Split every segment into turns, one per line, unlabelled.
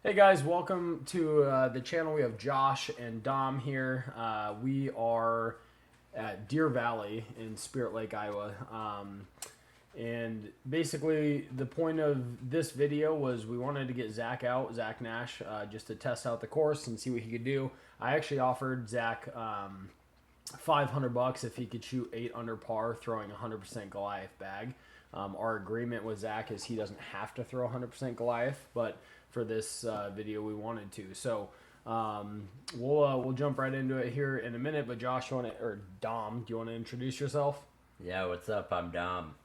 Hey guys, welcome to the channel. We have Josh and Dom here. We are at Deer Valley in Spirit Lake, Iowa. And basically the point of this video was we wanted to get Zach out, Zach Nash, just to test out the course and see what he could do. I actually offered Zach $500 if he could shoot 8 under par throwing 100% Goliath bag. Our agreement with Zach is he doesn't have to throw 100% Goliath, but for this video we wanted to. So we'll jump right into it here in a minute. But Josh, or Dom, do you want to introduce yourself?
Yeah, what's up? I'm Dom.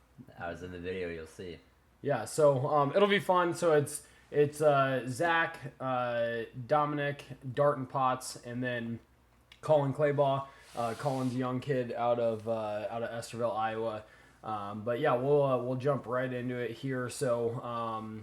I was in the video, you'll see.
Yeah, so it'll be fun. So it's Zach, Dominic, Darton Potts, and then Colin Clabaugh. Colin's a young kid out of Estherville, Iowa. But yeah, we'll jump right into it here. So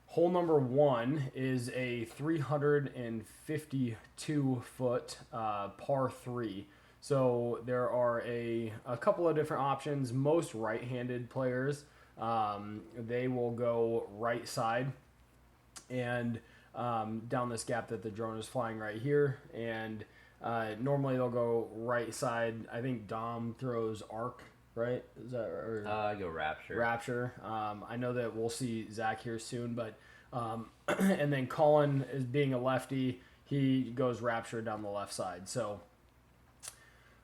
hole number 1 is a 352 foot par 3. So there are a couple of different options. Most right-handed players, they will go right side and down this gap that the drone is flying right here. And normally they'll go right side. I think Dom throws arc, right? Is that or
I go Rapture.
Rapture. I know that we'll see Zach here soon, but and then Colin is being a lefty. He goes Rapture down the left side. So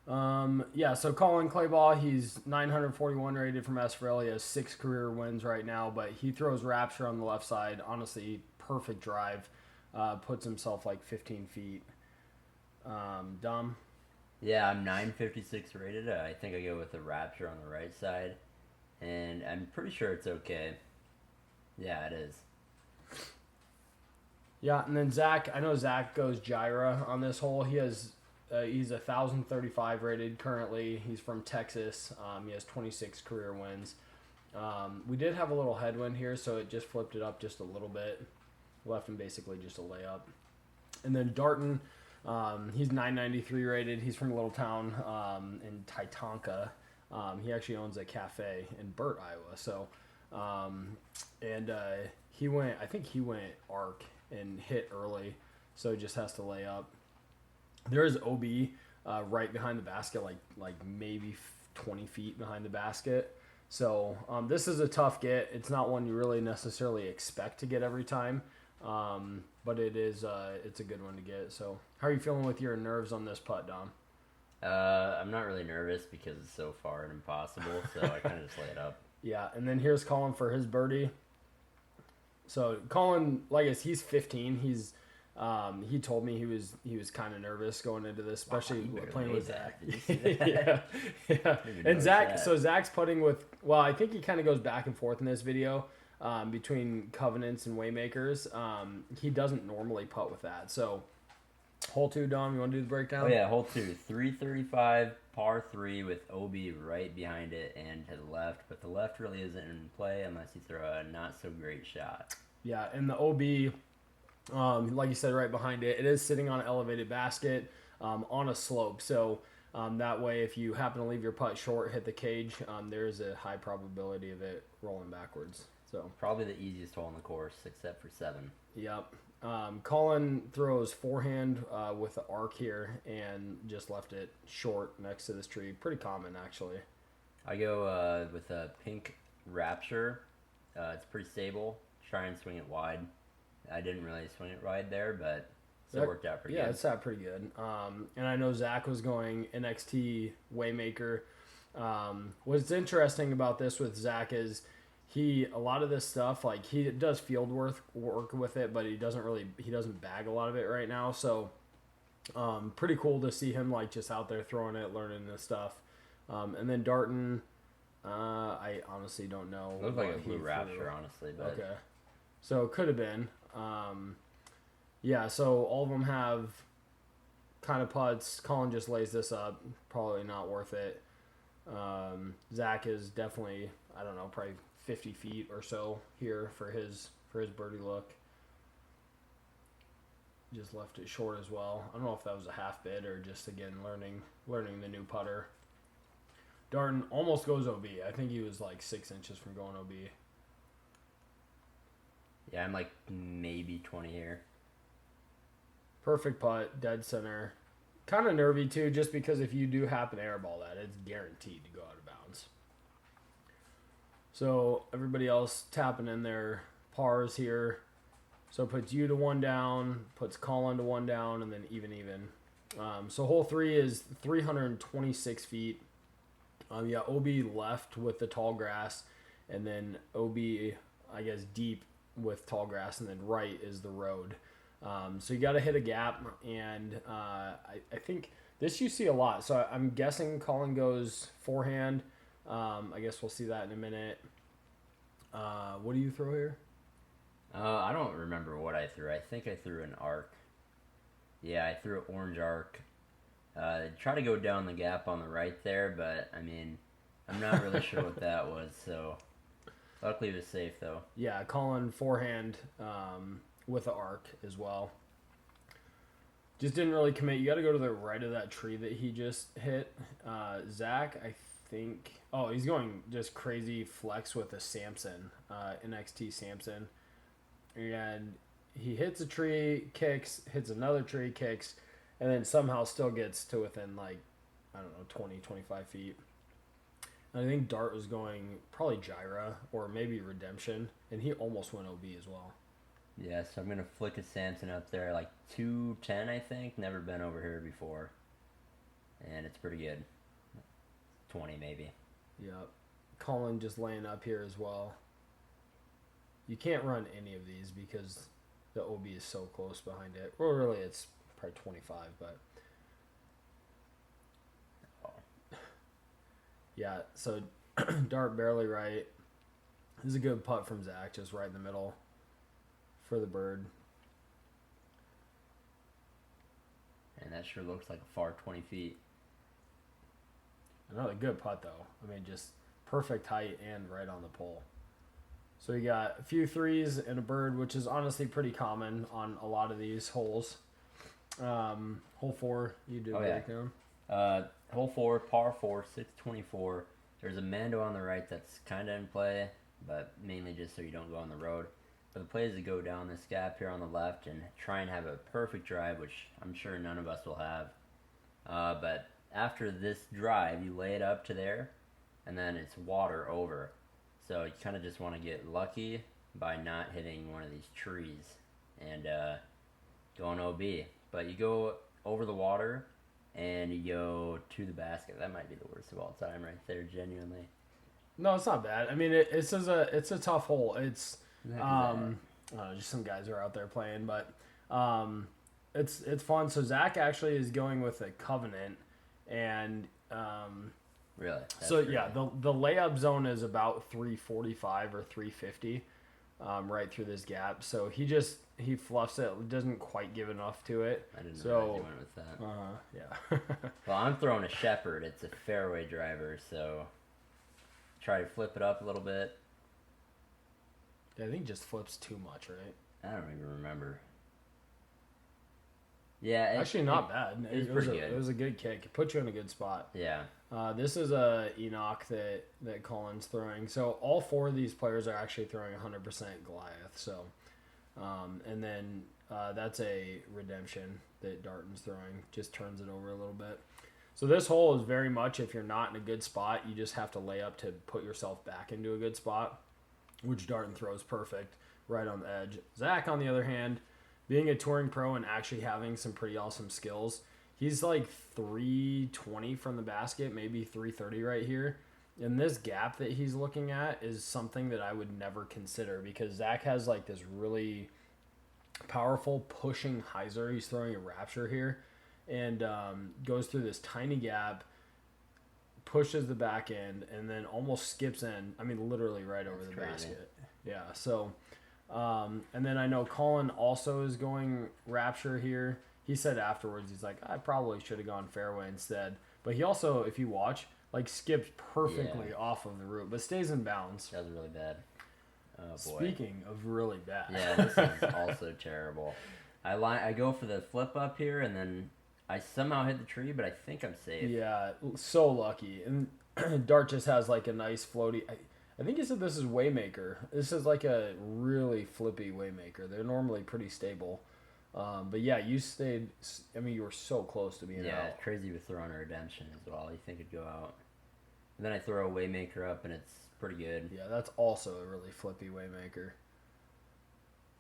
yeah, so Colin Clabaugh, he's 941 rated from Estherville. He has 6 career wins right now, but he throws Rapture on the left side. Honestly, perfect drive. Puts himself like 15 feet. Dom?
Yeah, I'm 956 rated. I think I go with the Rapture on the right side. And I'm pretty sure it's okay. Yeah, it is.
Yeah, and then Zach, I know Zach goes Gyra on this hole. He's 1,035 rated currently. He's from Texas. He has 26 career wins. We did have a little headwind here, so it just flipped it up just a little bit. Left him basically just a layup. And then Darton, he's 993 rated. He's from a little town in Titanca. He actually owns a cafe in Burt, Iowa. So, he went arc and hit early, so just has to lay up. There is OB right behind the basket, like maybe 20 feet behind the basket. So this is a tough get. It's not one you really necessarily expect to get every time, but it's a good one to get. So how are you feeling with your nerves on this putt, Dom?
I'm not really nervous because it's so far and impossible, so I kind of just lay it up.
Yeah, and then here's Colin for his birdie. So Colin, like I said, he's 15. He told me he was kind of nervous going into this, especially playing with Zach. Yeah. And Zach, so Zach's putting with, well, I think he kind of goes back and forth in this video between Covenants and Waymakers. He doesn't normally putt with that. So hole 2, Dom, you want to do the breakdown?
Oh yeah, hole 2, 335 par 3 with OB right behind it and to the left, but the left really isn't in play unless you throw a not so great shot.
Yeah, and the OB, like you said, right behind it, it is sitting on an elevated basket on a slope. So that way, if you happen to leave your putt short, hit the cage, there is a high probability of it rolling backwards. So
probably the easiest hole in the course, except for 7.
Yep. Colin throws forehand with the arc here and just left it short next to this tree. Pretty common, actually.
I go with a pink Rapture. It's pretty stable. Try and swing it wide. I didn't really swing it wide there, but it worked out pretty good.
Yeah, it sat pretty good. And I know Zach was going NXT Waymaker. What's interesting about this with Zach is a lot of this stuff, like he does field work with it, but he doesn't bag a lot of it right now. So pretty cool to see him like just out there throwing it, learning this stuff. And then Darton, I honestly don't know.
It looked like a blue Rapture, honestly. But
okay. So it could have been. Yeah, so all of them have kind of putts. Colin just lays this up. Probably not worth it. Zach is definitely, I don't know, probably 50 feet or so here for his birdie look. Just left it short as well. I don't know if that was a half bit or just, again, learning the new putter. Darton almost goes OB. I think he was like 6 inches from going OB.
Yeah, I'm like maybe 20 here.
Perfect putt, dead center. Kind of nervy too, just because if you do happen to airball that, it's guaranteed to go out of bounds. So everybody else tapping in their pars here. So it puts you to 1 down, puts Colin to 1 down, and then even. So hole 3 is 326 feet. Yeah, OB left with the tall grass, and then OB, I guess, deep with tall grass, and then right is the road. So you got to hit a gap, and I think this you see a lot. So I'm guessing Colin goes forehand. I guess we'll see that in a minute. What do you throw here?
I don't remember what I threw. I think I threw an arc. Yeah, I threw an orange arc. Try to go down the gap on the right there, but I mean, I'm not really sure what that was. So luckily it was safe though.
Yeah, Colin forehand with the arc as well. Just didn't really commit. You got to go to the right of that tree that he just hit. Zach, I think. Oh, he's going just crazy flex with a Samson, NXT Samson. And he hits a tree, kicks, hits another tree, kicks, and then somehow still gets to within, like, I don't know, 20, 25 feet. And I think Dart was going probably Gyra or maybe Redemption, and he almost went OB as well.
Yeah, so I'm going to flick a Samson up there, like 210, I think. Never been over here before. And it's pretty good. 20 maybe.
Yep. Colin just laying up here as well. You can't run any of these because the OB is so close behind it. Well, really, it's probably 25, but...
Oh.
Yeah, so Dart barely right. This is a good putt from Zach, just right in the middle for the bird.
And that sure looks like a far 20 feet.
Another good putt, though. I mean, just perfect height and right on the pole. So you got a few threes and a bird, which is honestly pretty common on a lot of these holes. Hole 4, you did breakdown.
Hole 4, par 4, 624. There's a Mando on the right that's kind of in play, but mainly just so you don't go on the road. But the play is to go down this gap here on the left and try and have a perfect drive, which I'm sure none of us will have. But after this drive, you lay it up to there, and then it's water over. So you kind of just want to get lucky by not hitting one of these trees and going OB. But you go over the water and you go to the basket. That might be the worst of all time right there, genuinely.
No, it's not bad. I mean, it's a tough hole. It's just some guys are out there playing, but it's fun. So Zach actually is going with a Covenant, and
really.
So yeah, the layup zone is about 345 or 350, right through this gap. So he fluffs it, doesn't quite give enough to it.
I didn't realize you went with that.
Yeah.
Well, I'm throwing a Shepherd. It's a fairway driver, so try to flip it up a little bit.
Yeah, I think it just flips too much, right?
I don't even remember. Yeah,
actually not bad.
It was pretty good.
It was a good kick. It put you in a good spot.
Yeah.
This is a Enoch that Colin's throwing. So all 4 of these players are actually throwing 100% Goliath. So, and then that's a Redemption that Darton's throwing. Just turns it over a little bit. So this hole is very much, if you're not in a good spot, you just have to lay up to put yourself back into a good spot, which Darton throws perfect right on the edge. Zach, on the other hand, being a touring pro and actually having some pretty awesome skills, he's like 320 from the basket, maybe 330 right here. And this gap that he's looking at is something that I would never consider because Zach has like this really powerful pushing hyzer. He's throwing a Rapture here and goes through this tiny gap, pushes the back end, and then almost skips in. I mean, literally right over the basket. Yeah, so... and then I know Colin also is going Rapture here. He said afterwards, he's like, I probably should have gone fairway instead. But he also, if you watch, like skips perfectly off of the route, but stays in bounds.
That was really bad. Oh boy.
Speaking of really bad.
Yeah, this is also terrible. I go for the flip up here, and then I somehow hit the tree, but I think I'm safe.
Yeah, so lucky. And Dart just has like a nice floaty... I think he said this is Waymaker. This is like a really flippy Waymaker. They're normally pretty stable. But yeah, you stayed. I mean, you were so close to being out.
Yeah, it's crazy with throwing a redemption as well. You think it'd go out. And then I throw a Waymaker up, and it's pretty good.
Yeah, that's also a really flippy Waymaker.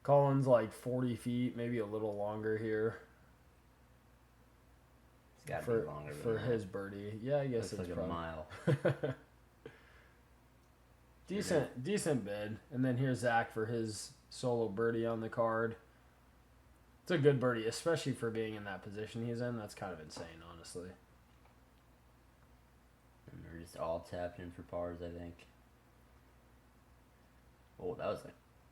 Colin's like 40 feet, maybe a little longer here.
It's got to be longer
for
than
his birdie. Yeah, I guess
Looks
it's
like
probably
a mile.
decent bid. And then here's Zach for his solo birdie on the card. It's a good birdie, especially for being in that position he's in. That's kind of insane, honestly.
And they're just all tapped in for pars, I think. Oh, that was a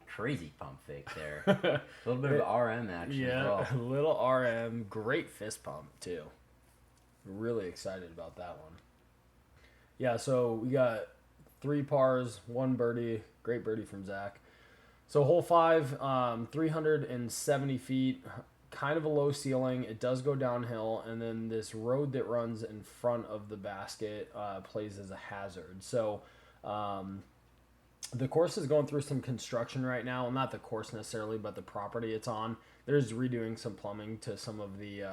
crazy pump fake there. A little bit of RM action as well.
Yeah, a little RM. Great fist pump, too. Really excited about that one. Yeah, so we got 3 pars, 1 birdie. Great birdie from Zach. So hole 5, 370 feet, kind of a low ceiling. It does go downhill, and then this road that runs in front of the basket plays as a hazard. So the course is going through some construction right now. Well, not the course necessarily, but the property it's on. There's redoing some plumbing to some of the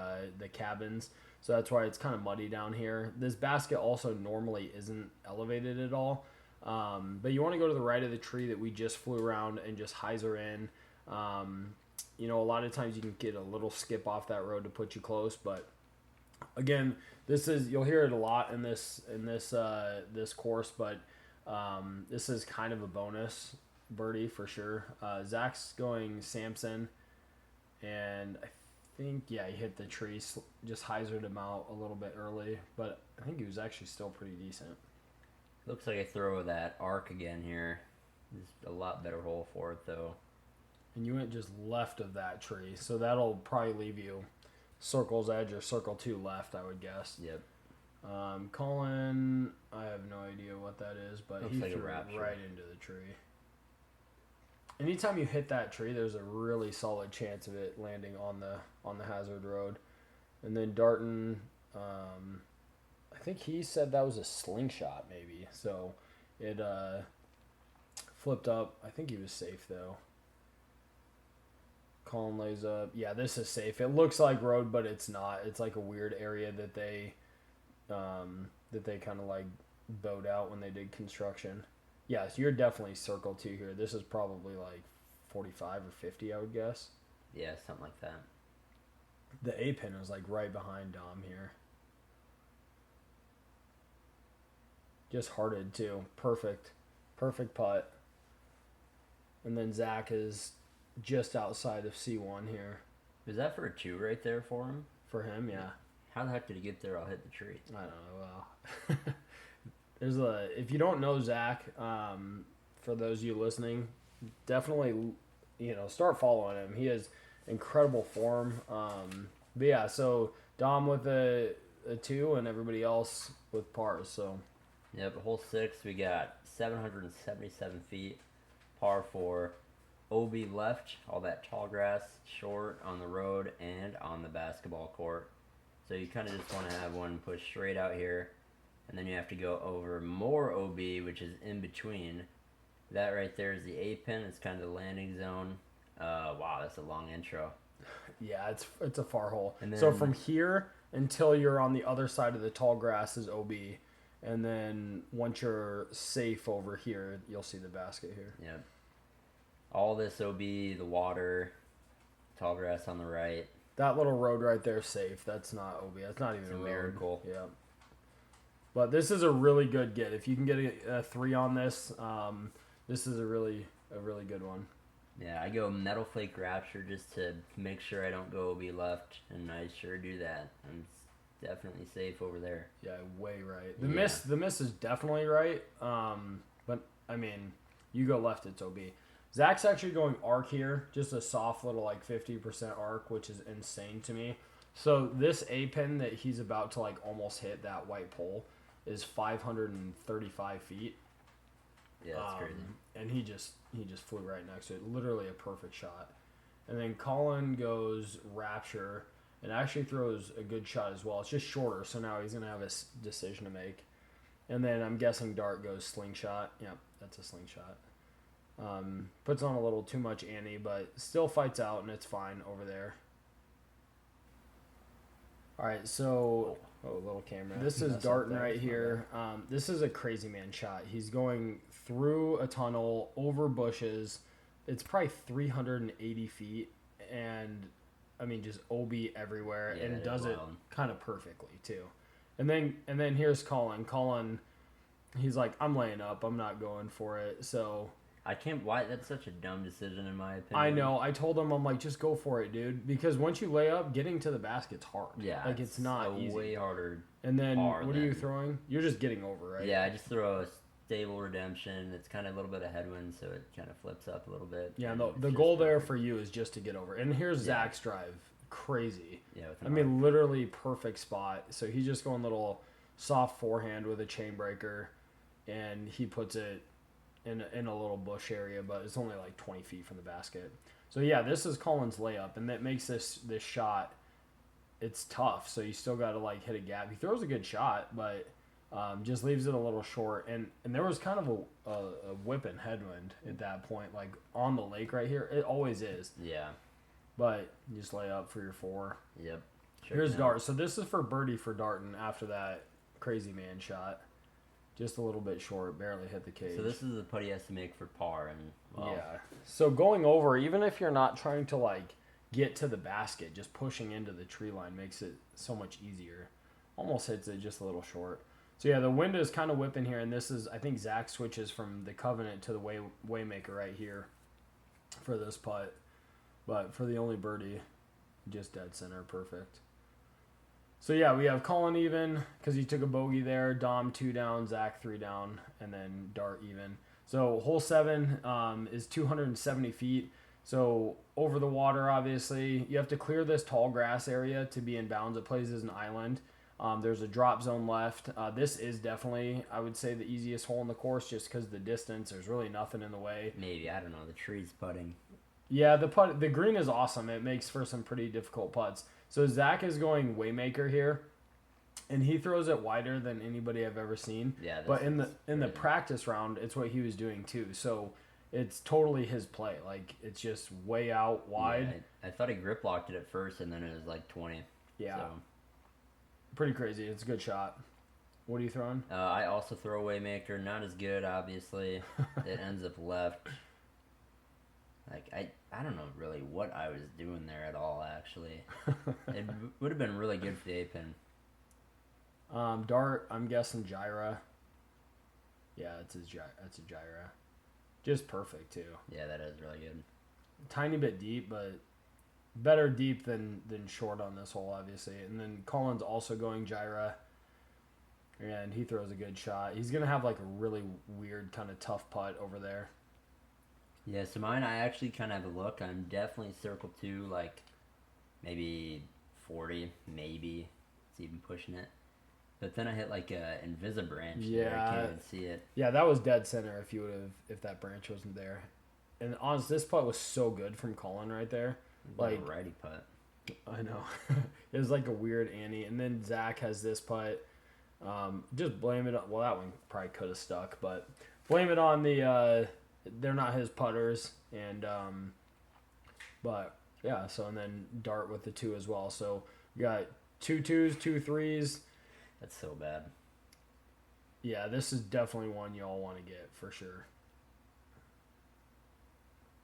cabins, so that's why it's kind of muddy down here. This basket also normally isn't elevated at all. But you want to go to the right of the tree that we just flew around and just hyzer in. You know, a lot of times you can get a little skip off that road to put you close, but again, you'll hear it a lot in this course, but this is kind of a bonus birdie for sure. Zach's going Samson, and I think, yeah, he hit the tree, just hyzered him out a little bit early, but I think he was actually still pretty decent.
Looks like I throw that arc again here. It's a lot better hole for it, though.
And you went just left of that tree, so that'll probably leave you circle's edge or circle 2 left, I would guess.
Yep.
Colin, I have no idea what that is, but
Looks
he
like
threw
a
it
rapture.
right into the tree. Anytime you hit that tree, there's a really solid chance of it landing on the hazard road. And then Darton, I think he said that was a slingshot, maybe. So it flipped up. I think he was safe, though. Colin lays up. Yeah, this is safe. It looks like road, but it's not. It's like a weird area that they kind of like bowed out when they did construction. Yeah, so you're definitely circle 2 here. This is probably like 45 or 50, I would guess.
Yeah, something like that.
The A pin was like right behind Dom here. Just hearted too. Perfect putt. And then Zach is just outside of C1 here.
Was that for a 2 right there for him?
For him, yeah.
How the heck did he get there? I'll hit the tree.
I don't know. Well, if you don't know Zach, for those of you listening, definitely, start following him. He has incredible form. But yeah, so Dom with a 2 and everybody else with pars. So.
Yep, hole 6, we got 777 feet, par 4, OB left, all that tall grass, short on the road and on the basketball court. So you kind of just want to have one push straight out here, and then you have to go over more OB, which is in between. That right there is the A pin. It's kind of the landing zone. Wow, that's a long intro.
Yeah, it's a far hole.
And then,
so from here until you're on the other side of the tall grass is OB. And then once you're safe over here, you'll see the basket here.
Yep. All this OB, the water, tall grass on the right.
That little road right there is safe. That's not OB. That's not even
It's a
a
miracle.
Yeah. But this is a really good get. If you can get a 3 on this, this is a really good one.
Yeah, I go metal flake rapture just to make sure I don't go OB left, and I sure do that. I'm definitely safe over there.
Yeah, way right. The miss is definitely right. But I mean, you go left, it's OB. Zach's actually going arc here, just a soft little like 50% arc, which is insane to me. So this A pin that he's about to like almost hit that white pole is 535 feet.
Yeah, that's crazy.
And he just flew right next to it. Literally a perfect shot. And then Colin goes rapture and actually throws a good shot as well. It's just shorter, so now he's going to have a decision to make. And then I'm guessing Dart goes slingshot. Yeah. that's a slingshot. Puts on a little too much ante, but still fights out, and it's fine over there. All right, so
little camera.
this is Darton right here. This is a crazy man shot. He's going through a tunnel, over bushes. It's probably 380 feet, and I mean just OB everywhere, and does it kind of perfectly too. And then here's Colin. Colin, he's like, I'm laying up. I'm not going for it. So
I can't. Why? That's such a dumb decision in my opinion.
I know. I told him, I'm like, just go for it, dude. Because once you lay up, getting to the basket's hard.
Yeah,
like it's not easy.
Way harder.
And then what are you throwing? You're just getting over, right?
Yeah, I just throw a stable redemption. It's kind of a little bit of headwind, so it kind of flips up a little bit.
Yeah, the goal there for you is just to get over. And here's Zach's drive. Crazy.
Yeah,
I mean, literally perfect spot. So he's just going little soft forehand with a chain breaker, and he puts it in a little bush area, but it's only like 20 feet from the basket. So yeah, this is Colin's layup, and that makes this shot, it's tough. So you still got to like hit a gap. He throws a good shot, but just leaves it a little short. And there was kind of a whipping headwind at that point, like on the lake right here. It always is.
Yeah.
But you just lay up for your 4.
Yep.
Here's Dart. So this is for birdie for Darton after that crazy man shot. Just a little bit short, barely hit the cage.
So this is the putt he has to make for par, and
yeah. So going over, even if you're not trying to like get to the basket, just pushing into the tree line makes it so much easier. Almost hits it just a little short. So yeah, the wind is kind of whipping here, and this is, I think Zach switches from the Covenant to the Waymaker right here for this putt. But for the only birdie, just dead center, perfect. So yeah, we have Colin even because he took a bogey there. Dom 2 down, Zach 3 down, and then Dart even. So hole 7 is 270 feet. So over the water, obviously, you have to clear this tall grass area to be in bounds. It plays as an island. There's a drop zone left. This is definitely, I would say, the easiest hole in the course just because of the distance. There's really nothing in the way.
Maybe, I don't know, the tree's putting.
Yeah, the green is awesome. It makes for some pretty difficult putts. So Zach is going Waymaker here, and he throws it wider than anybody I've ever seen. Yeah, but in the practice round, it's what he was doing too. So it's totally his play. Like it's just way out wide.
Yeah, I thought he grip locked it at first, and then it was like 20.
Yeah, so. Pretty crazy. It's a good shot. What are you throwing?
I also throw Waymaker. Not as good, obviously. It ends up left. Like, I don't know really what I was doing there at all, actually. It would have been really good for the A-pin.
Dart, I'm guessing Gyra. Yeah, that's a Gyra. Just perfect, too.
Yeah, that is really good.
Tiny bit deep, but better deep than short on this hole, obviously. And then Colin's also going Gyra. And he throws a good shot. He's going to have, like, a really weird kind of tough putt over there.
Yeah, so mine, I actually kind of have a look. I'm definitely circle 2, like maybe 40, maybe. It's even pushing it. But then I hit like a Invisibranch there. I can't even see it.
Yeah, that was dead center if that branch wasn't there. And honestly, this putt was so good from Colin right there. Like
a righty putt.
I know. It was like a weird ante. And then Zach has this putt. Just blame it on, well, that one probably could have stuck, but blame it on the they're not his putters, and but yeah. So and then Dart with the 2 as well. So we got 2 2s, 2 3s.
That's so bad.
Yeah, this is definitely one you all want to get for sure.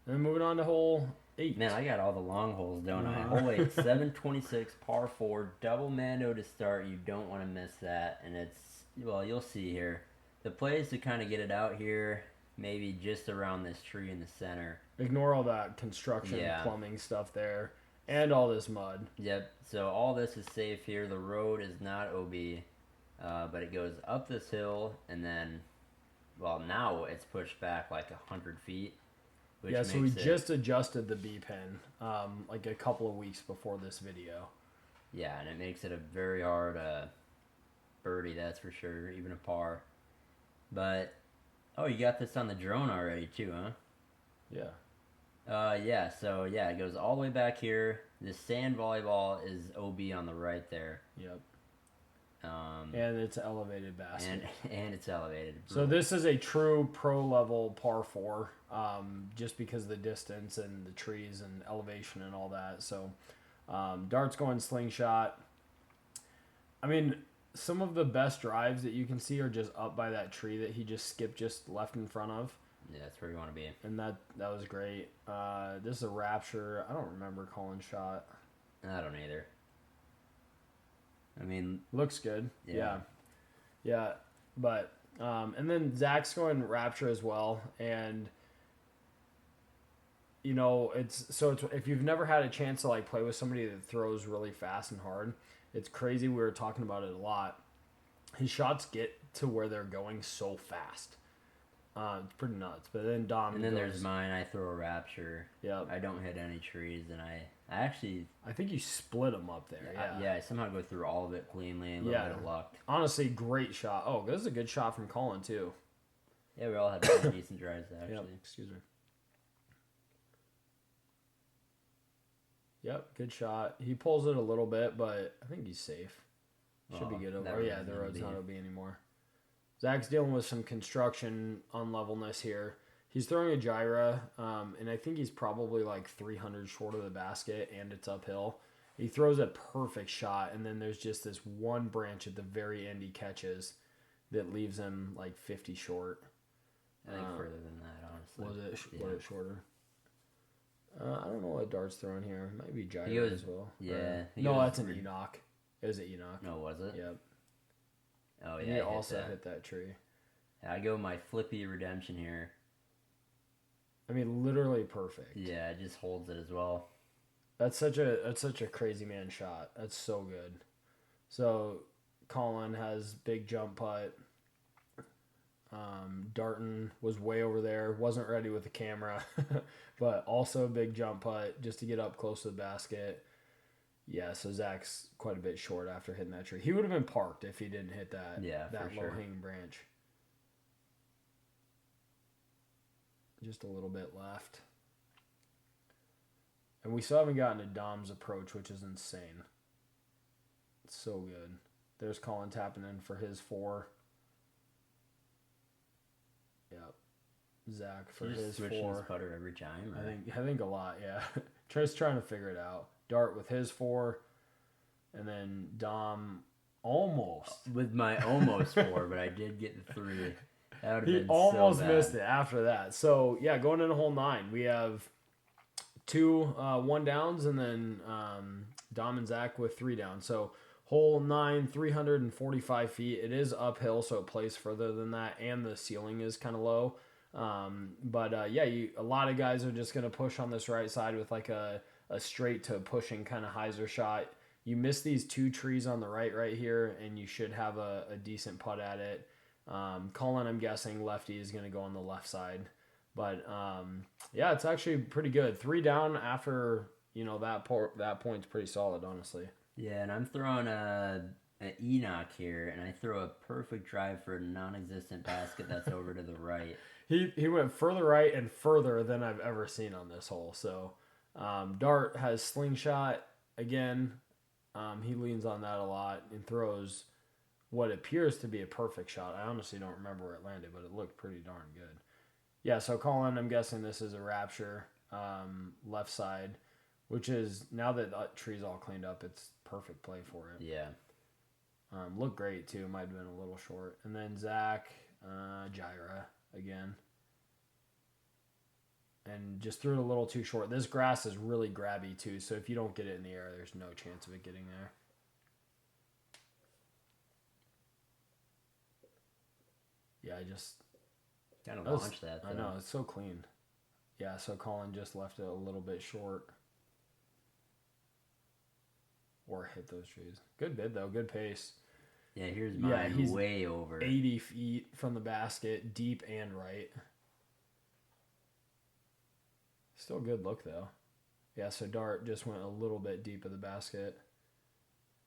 And then moving on to hole 8.
Man, I got all the long holes, don't I? Hole 8, 726 par 4, double Mando to start. You don't want to miss that, and it's you'll see here. The play is to kind of get it out here. Maybe just around this tree in the center.
Ignore all that construction, plumbing stuff there, and all this mud.
Yep. So all this is safe here. The road is not OB, but it goes up this hill, and then, well, now it's pushed back like 100 feet.
Yeah, so we just adjusted the B-pin like a couple of weeks before this video.
Yeah, and it makes it a very hard birdie, that's for sure, even a par. But... oh, you got this on the drone already too, huh?
Yeah.
Yeah, so yeah, it goes all the way back here. The sand volleyball is OB on the right there.
Yep. And it's an elevated basket.
And it's elevated.
So this is a true pro level par 4, just because of the distance and the trees and elevation and all that. So Dart's going slingshot. I mean, some of the best drives that you can see are just up by that tree that he just skipped just left in front of.
Yeah, that's where you want to be.
And that was great. This is a Rapture. I don't remember Colin's shot.
I don't either. I mean,
looks good. Yeah. But and then Zach's going Rapture as well, and you know it's if you've never had a chance to like play with somebody that throws really fast and hard, it's crazy. We were talking about it a lot. His shots get to where they're going so fast. It's pretty nuts. But then Dom.
And then there's mine. I throw a Rapture.
Yeah.
I don't hit any trees, and I
think you split them up there.
Yeah. I somehow go through all of it cleanly. A little bit of luck.
Honestly, great shot. Oh, this is a good shot from Colin too.
Yeah, we all had pretty decent drives actually.
Yep. Excuse me. Yep, good shot. He pulls it a little bit, but I think he's safe. Should be good over. Oh yeah, the road's not OB anymore. Zach's dealing with some construction unlevelness here. He's throwing a gyra, and I think he's probably like 300 short of the basket, and it's uphill. He throws a perfect shot, and then there's just this one branch at the very end he catches that leaves him like 50 short.
I think further than that, honestly.
Was it shorter? I don't know what Dart's throwing here. It might be gyra as well.
Yeah.
No, that's an Enoch. It was an Enoch.
No, was it?
Yep.
Oh,
and
yeah.
He also hit that tree.
I go my flippy redemption here.
I mean, literally perfect.
Yeah, it just holds it as well.
That's such a crazy man shot. That's so good. So, Colin has big jump putt. Darton was way over there. Wasn't ready with the camera. But also a big jump putt just to get up close to the basket. Yeah, so Zach's quite a bit short after hitting that tree. He would have been parked if he didn't hit that low-hanging branch. Just a little bit left. And we still haven't gotten to Dom's approach, which is insane. It's so good. There's Colin tapping in for his 4. Yep. Zach for his 4.
Switching his putter every time?
I think a lot, yeah. Just trying to figure it out. Dart with his 4, and then Dom almost.
With my almost 4, but I did get the 3. That would have been
almost
so bad.
missed it after that. So, yeah, going into hole 9, we have 2 one downs, and then Dom and Zach with 3 down. So, hole 9, 345 feet. It is uphill, so it plays further than that, and the ceiling is kind of low. But a lot of guys are just going to push on this right side with like a straight to pushing kind of hyzer shot. You miss these 2 trees on the right here, and you should have a decent putt at it. Colin, I'm guessing lefty is going to go on the left side. But it's actually pretty good. 3 down after that point's pretty solid, honestly.
Yeah, and I'm throwing an Enoch here, and I throw a perfect drive for a non-existent basket that's over to the right.
He went further right and further than I've ever seen on this hole. So Dart has slingshot again. He leans on that a lot and throws what appears to be a perfect shot. I honestly don't remember where it landed, but it looked pretty darn good. Yeah, so Colin, I'm guessing this is a Rapture left side, which is, now that the tree's all cleaned up, it's perfect play for it.
Yeah.
Looked great, too. Might have been a little short. And then Zach, gyra again. And just threw it a little too short. This grass is really grabby, too, so if you don't get it in the air, there's no chance of it getting there. Yeah, I just...
Kind of launched that, though.
I know, it's so clean. Yeah, so Colin just left it a little bit short. Or hit those trees. Good bid, though. Good pace.
Yeah, here's mine. He's way over.
80 feet from the basket, deep and right. Still good look, though. Yeah, so Dart just went a little bit deep of the basket.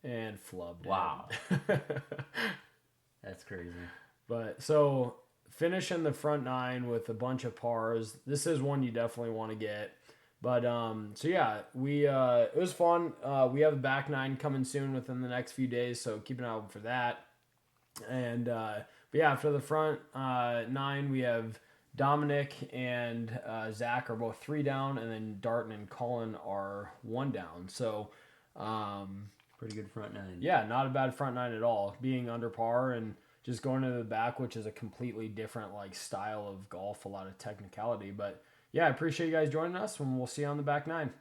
And flubbed it.
Wow. That's crazy.
But, so, finishing the front 9 with a bunch of pars. This is one you definitely want to get. But so yeah, it was fun. We have a back nine coming soon within the next few days, so keep an eye out for that. And but yeah, for the front nine, we have Dominic and Zach are both 3 down, and then Darton and Colin are 1 down. So
Pretty good front nine.
yeah, not a bad front nine at all. Being under par and just going to the back, which is a completely different like style of golf, a lot of technicality. But yeah, I appreciate you guys joining us, and we'll see you on the back nine.